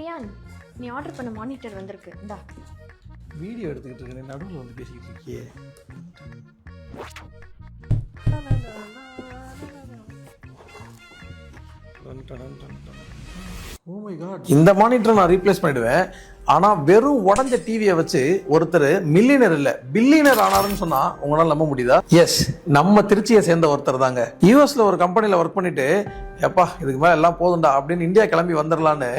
Ryan, நீ order பண்ண monitor வந்திருக்கு. இந்தா. வீடியோ எடுத்துக்கிட்டு இருக்கேன், நடுவில் வந்து பேசிக்கிட்டு இருக்கியே. Oh my God. இந்த மானிட்டரை நான் ரீப்ளேஸ் பண்ணிடுவேன். ஆனா வெறும் உடஞ்ச டிவியை வச்சு ஒருத்தர் மில்லியனர் இல்ல பில்லியனர் ஆனாருன்னு சொன்னா உங்களால நம்ப முடியுதா? எஸ், நம்ம திருச்சியை சேர்ந்த ஒருத்தர் தாங்க. யூஎஸ்ல ஒரு கம்பெனில ஒர்க் பண்ணிட்டு எப்பா இதுக்கு மேல எல்லாம் போதும்டா அப்படின்னு இந்தியா கிளம்பி வந்துடலான்னு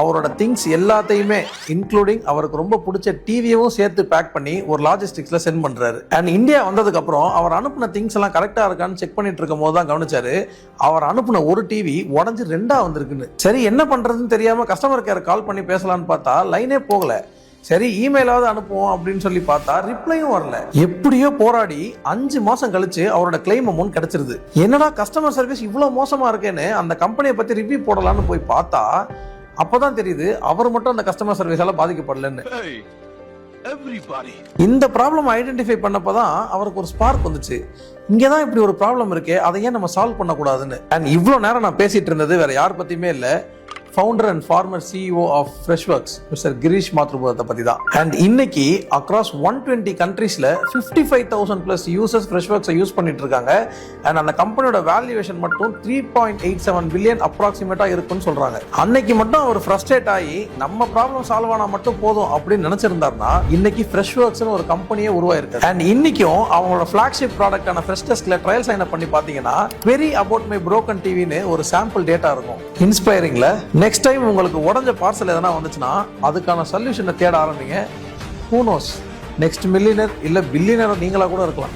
அவரோட திங்ஸ் எல்லாத்தையுமே இன்க்ளூடிங் அவருக்கு ரொம்ப பிடிச்ச டிவியும் சேர்த்து பேக் பண்ணி ஒரு லாஜிஸ்டிக்ஸ்ல சென்ட் பண்றாரு. அண்ட் இந்தியா வந்ததுக்கு அப்புறம் அவர் அனுப்புன திங்ஸ் எல்லாம் கரெக்டா இருக்கான்னு செக் பண்ணிட்டு இருக்கும் போது தான் கவனிச்சாரு அவர் அனுப்புன ஒரு டிவி உடஞ்சு 2 வந்திருக்குன்னு. சரி என்ன பண்றதுன்னு தெரியாம கஸ்டமர் கேர் கால் பண்ணி பேசலான்னு பார்த்தா லைனே போகல. சரி இமெயிலாவது அனுப்புவோம் அப்படின்னு சொல்லி பார்த்தா ரிப்ளையும் வரல. எப்படியோ போராடி 5 மாசம் கழிச்சு அவரோட கிளைம் அமௌண்ட் கிடைச்சிருது. என்னடா கஸ்டமர் சர்வீஸ் இவ்வளவு மோசமா இருக்கேன்னு அந்த கம்பெனியை பத்தி ரிவ்யூ போடலான்னு போய் பார்த்தா அப்பதான் தெரியுது அவர் மட்டும் அந்த கஸ்டமர் சர்வீஸால பாதிக்கப்படலன்னு. இந்த ப்ராப்ளம் ஐடென்டிஃபை பண்ணப்பதான் அவருக்கு ஒரு ஸ்பார்க் வந்துச்சு. இங்கதான் இப்படி ஒரு ப்ராப்ளம் இருக்கே, அதை ஏன் நம்ம சால்வ் பண்ணக்கூடாதுன்னு. அண்ட் இவ்வளவு நேரம் நான் பேசிட்டு இருந்தது வேற யார் பத்தியுமே இல்ல, founder and former CEO of Freshworks mister Girish மாத்ருபுரத்தை பத்தி தான். அண்ட் இன்னைக்கு அக்ராஸ் 120 கண்ட்ரீஸ்ல 55,000+ யூசர்ஸ் ஃப்ரெஷ்வொர்க்ஸை யூஸ் பண்ணிட்டு இருக்காங்க. அண்ட் அந்த கம்பெனியோட வேல்யூவேஷன் மட்டும் 3.87 பில்லியன் அப்ராக்சிமேட்டா இருக்குன்னு சொல்றாங்க. அன்னைக்கு மட்டும் அவர் ஃப்ரஸ்ட்ரேட் ஆகி நம்ம ப்ராப்ளம் சால்வ் ஆனா மட்டும் போதும் அப்படின்னு நினைச்சிருந்தாருன்னா இன்னைக்கு ஃப்ரெஷ்வொர்க்ஸ்னு ஒரு கம்பெனியே உருவாயிருக்கு. அண்ட் இன்னைக்கும் அவங்களோட ஃபிளாக்ஷிப் ப்ராடக்டான ஃப்ரெஷ்டெஸ்ட்ல ட்ரையல் சைன் அப் பண்ணி பாத்தீங்கன்னா query about my broken டிவின்னு ஒரு சாம்பிள் டேட்டா இருக்கும். இன்ஸ்பைரிங்ல நெக்ஸ்ட் டைம் உங்களுக்கு உடஞ்ச பார்சல் எதனா வந்துச்சுன்னா அதுக்கான சொல்யூஷனை தேட ஆரம்பிங்க. ஹூ நோஸ், நெக்ஸ்ட் மில்லியனர் இல்ல பில்லியனர் நீங்களா கூட இருக்கலாம்.